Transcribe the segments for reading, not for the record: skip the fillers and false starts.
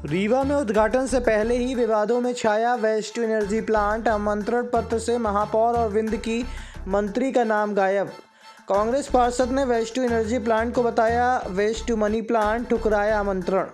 रीवा में उद्घाटन से पहले ही विवादों में छाया वेस्ट टू एनर्जी प्लांट। आमंत्रण पत्र से महापौर और विंद की मंत्री का नाम गायब। कांग्रेस पार्षद ने वेस्ट टू एनर्जी प्लांट को बताया वेस्ट टू मनी प्लांट, ठुकराया आमंत्रण।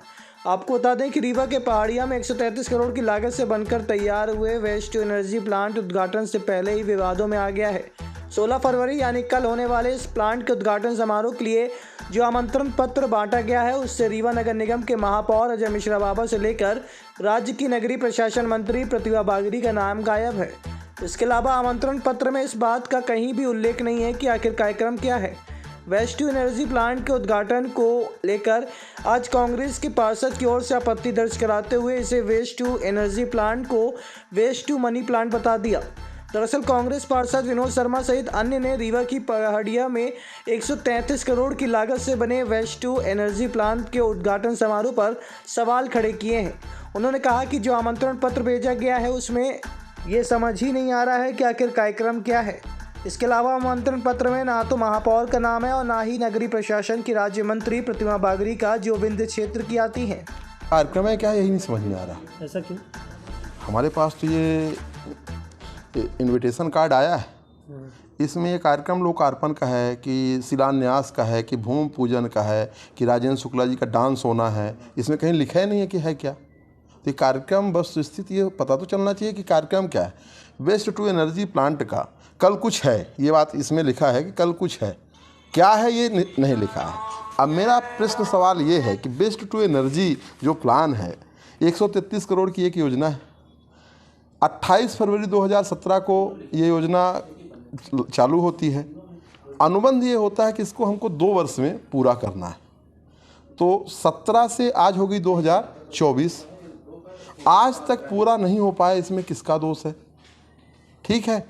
आपको बता दें कि रीवा के पहाड़िया में 133 करोड़ की लागत से बनकर तैयार हुए वेस्ट टू एनर्जी प्लांट उद्घाटन से पहले ही विवादों में आ गया है। 16 फरवरी यानी कल होने वाले इस प्लांट के उद्घाटन समारोह के लिए जो आमंत्रण पत्र बांटा गया है उससे रीवा नगर निगम के महापौर अजय मिश्रा बाबा से लेकर राज्य की नगरीय प्रशासन मंत्री प्रतिभा बागरी का नाम गायब है। इसके अलावा आमंत्रण पत्र में इस बात का कहीं भी उल्लेख नहीं है कि आखिर कार्यक्रम क्या है। वेस्ट टू एनर्जी प्लांट के उद्घाटन को लेकर आज कांग्रेस के पार्षद की ओर से आपत्ति दर्ज कराते हुए इसे वेस्ट टू एनर्जी प्लांट को वेस्ट टू मनी प्लांट बता दिया। दरअसल कांग्रेस पार्षद विनोद शर्मा सहित अन्य ने रीवा की पहाड़िया में 133 करोड़ की लागत से बने वेस्ट टू एनर्जी प्लांट के उद्घाटन समारोह पर सवाल खड़े किए हैं। उन्होंने कहा कि जो आमंत्रण पत्र भेजा गया है उसमें ये समझ ही नहीं आ रहा है कि आखिर कार्यक्रम क्या है। इसके अलावा आमंत्रण पत्र में ना तो महापौर का नाम है और ना ही नगरीय प्रशासन की राज्य मंत्री प्रतिभा बागरी का, जो विंध्य क्षेत्र की आती हैं। कार्यक्रम है क्या, यही नहीं समझ में आ रहा। ऐसा क्यों? हमारे पास तो ये इनविटेशन कार्ड आया है, इसमें ये कार्यक्रम लोकार्पण का है कि शिलान्यास का है कि भूमि पूजन का है कि राजेंद्र शुक्ला जी का डांस होना है। इसमें कहीं लिखा ही नहीं है कि है क्या। तो ये कार्यक्रम बस स्थिति ये पता तो चलना चाहिए कि कार्यक्रम क्या है। वेस्ट टू एनर्जी प्लांट का कल कुछ है, ये बात इसमें लिखा है कि कल कुछ है, क्या है ये नहीं लिखा है। अब मेरा प्रश्न सवाल ये है कि वेस्ट टू एनर्जी जो प्लान है 133 करोड़ की एक योजना है। 28 फरवरी 2017 को ये योजना चालू होती है। अनुबंध ये होता है कि इसको हमको 2 वर्ष में पूरा करना है। तो 17 से आज होगी 2024, आज तक पूरा नहीं हो पाया, इसमें किसका दोष है? ठीक है,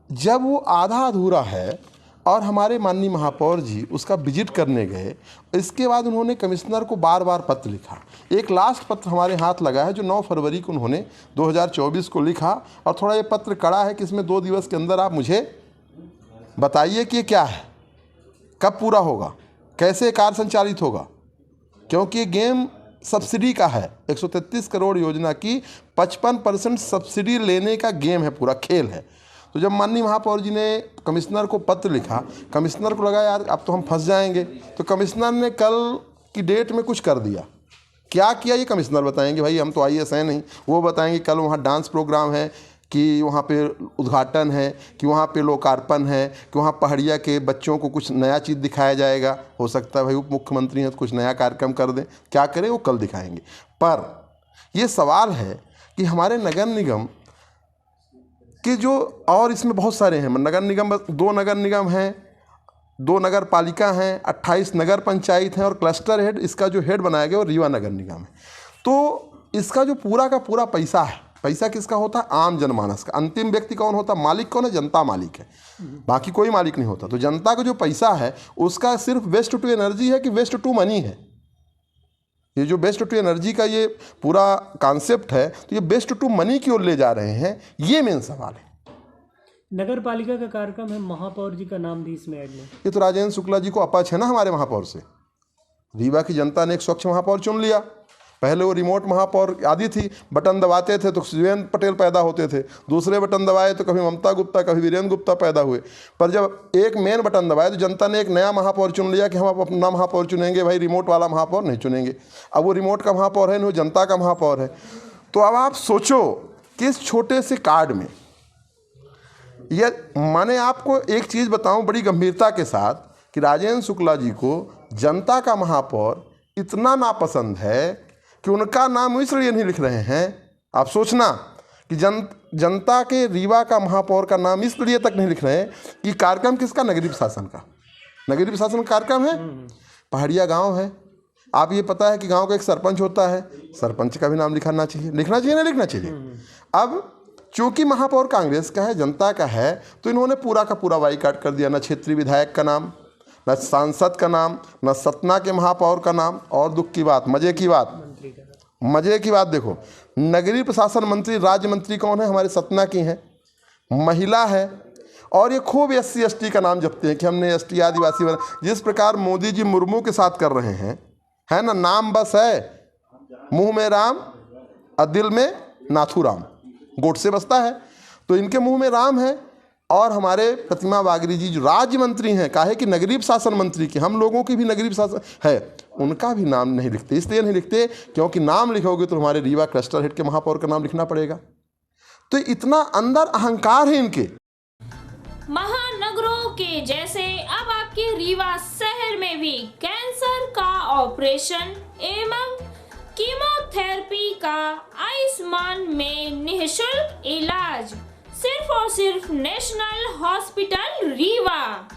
जब वो आधा अधूरा है और हमारे माननीय महापौर जी उसका विजिट करने गए, इसके बाद उन्होंने कमिश्नर को बार बार पत्र लिखा। एक लास्ट पत्र हमारे हाथ लगा है जो 9 फरवरी को उन्होंने 2024 को लिखा, और थोड़ा ये पत्र कड़ा है कि इसमें 2 दिवस के अंदर आप मुझे बताइए कि ये क्या है, कब पूरा होगा, कैसे कार्य संचालित होगा, क्योंकि ये गेम सब्सिडी का है। 133 करोड़ योजना की 55% सब्सिडी लेने का गेम है, पूरा खेल है। तो जब माननीय महापौर जी ने कमिश्नर को पत्र लिखा, कमिश्नर को लगा यार अब तो हम फंस जाएंगे, तो कमिश्नर ने कल की डेट में कुछ कर दिया। क्या किया ये कमिश्नर बताएंगे, भाई हम तो आईएएस हैं नहीं। वो बताएंगे कल वहाँ डांस प्रोग्राम है, कि वहाँ पे उद्घाटन है, कि वहाँ पे लोकार्पण है, कि वहाँ पहाड़िया के बच्चों को कुछ नया चीज़ दिखाया जाएगा। हो सकता है भाई उप मुख्यमंत्री हैं तो कुछ नया कार्यक्रम कर दें, क्या करें वो कल दिखाएंगे। पर ये सवाल है कि हमारे नगर निगम कि जो, और इसमें बहुत सारे हैं नगर निगम, 2 नगर निगम हैं, 2 नगर पालिका हैं, 28 नगर पंचायत हैं और क्लस्टर हेड, इसका जो हेड बनाया गया वो रीवा नगर निगम है। तो इसका जो पूरा का पूरा पैसा है, पैसा किसका होता है? आम जनमानस का। अंतिम व्यक्ति कौन होता है? मालिक कौन है? जनता मालिक है, बाकी कोई मालिक नहीं होता। तो जनता का जो पैसा है उसका सिर्फ वेस्ट टू एनर्जी है कि वेस्ट टू मनी है? ये जो वेस्ट टू एनर्जी का ये पूरा कॉन्सेप्ट है, तो ये वेस्ट टू मनी की ओर ले जा रहे हैं, ये मेन सवाल है। नगर पालिका का कार्यक्रम है, महापौर जी का नाम भी इसमें ऐड नहीं। ये तो राजेंद्र शुक्ला जी को अपच है ना हमारे महापौर से। रीवा की जनता ने एक स्वच्छ महापौर चुन लिया। पहले वो रिमोट महापौर आदि थी, बटन दबाते थे तो सुरेंद्र पटेल पैदा होते थे, दूसरे बटन दबाए तो कभी ममता गुप्ता कभी वीरेंद्र गुप्ता पैदा हुए। पर जब एक मेन बटन दबाए तो जनता ने एक नया महापौर चुन लिया कि हम अपना महापौर चुनेंगे, भाई रिमोट वाला महापौर नहीं चुनेंगे। अब वो रिमोट का महापौर है नहीं, वो जनता का महापौर है। तो अब आप सोचो कि इस छोटे से कार्ड में ये, माने आपको एक चीज़ बताऊं बड़ी गंभीरता के साथ, कि राजेंद्र शुक्ला जी को जनता का महापौर इतना नापसंद है कि उनका नाम इसलिए नहीं लिख रहे हैं। आप सोचना कि जनता के रीवा का महापौर का नाम इसलिए तक नहीं लिख रहे हैं कि कार्यक्रम किसका? नगरीय प्रशासन का। नगरीय प्रशासन का कार्यक्रम है, पहाड़िया गांव है। आप ये पता है कि गांव का एक सरपंच होता है, सरपंच का भी नाम लिखना चाहिए, ना लिखना चाहिए। अब चूंकि महापौर कांग्रेस का है, जनता का है, तो इन्होंने पूरा का पूरा बाईकाट कर दिया। न क्षेत्रीय विधायक का नाम, न सांसद का नाम, न सतना के महापौर का नाम। और दुख की बात, मजे की बात देखो, नगरीय प्रशासन मंत्री, राज्य मंत्री कौन है? हमारे सतना की हैं, महिला है। और ये खूब SC ST का नाम जपते हैं कि हमने ST आदिवासी बना। जिस प्रकार मोदी जी मुर्मू के साथ कर रहे हैं, है ना, नाम बस है, मुंह में राम और दिल में नाथूराम, गोडसे बसता है। तो इनके मुंह में राम है। और हमारे प्रतिमा बागरी जी जो राज्य मंत्री हैं, काहे कि नगरीय शासन मंत्री की, हम लोगों की भी नगरीय शासन है, उनका भी नाम नहीं लिखते। इसलिए नहीं लिखते क्योंकि नाम लिखोगे तो हमारे रीवा क्लस्टर हेड के महापौर का नाम लिखना पड़ेगा। तो इतना अंदर अहंकार है इनके। महानगरों के जैसे अब आपके रीवा शहर में भी कैंसर का ऑपरेशन एवं कीमोथेरेपी का आयुष्मान में निःशुल्क इलाज सिर्फ और सिर्फ नेशनल हॉस्पिटल रीवा।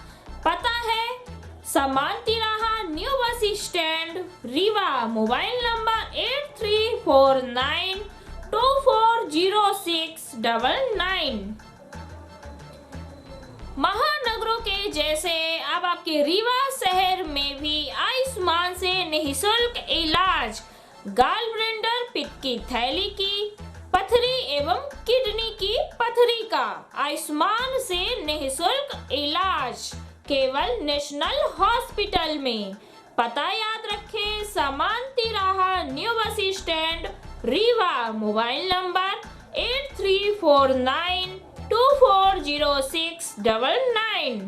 पता है समान तिराहा new bus stand Rewa. Mobile number 8349240699। महानगरों के जैसे अब आपके रीवा शहर में भी आयुष्मान से निःशुल्क इलाज गॉलब्लैडर, पित्त की थैली की पथरी एवं किडनी की पथरी का आयुष्मान से निःशुल्क इलाज केवल नेशनल हॉस्पिटल में। पता याद रखें, समान तिराहा new bus stand Rewa. Mobile number 8349240699।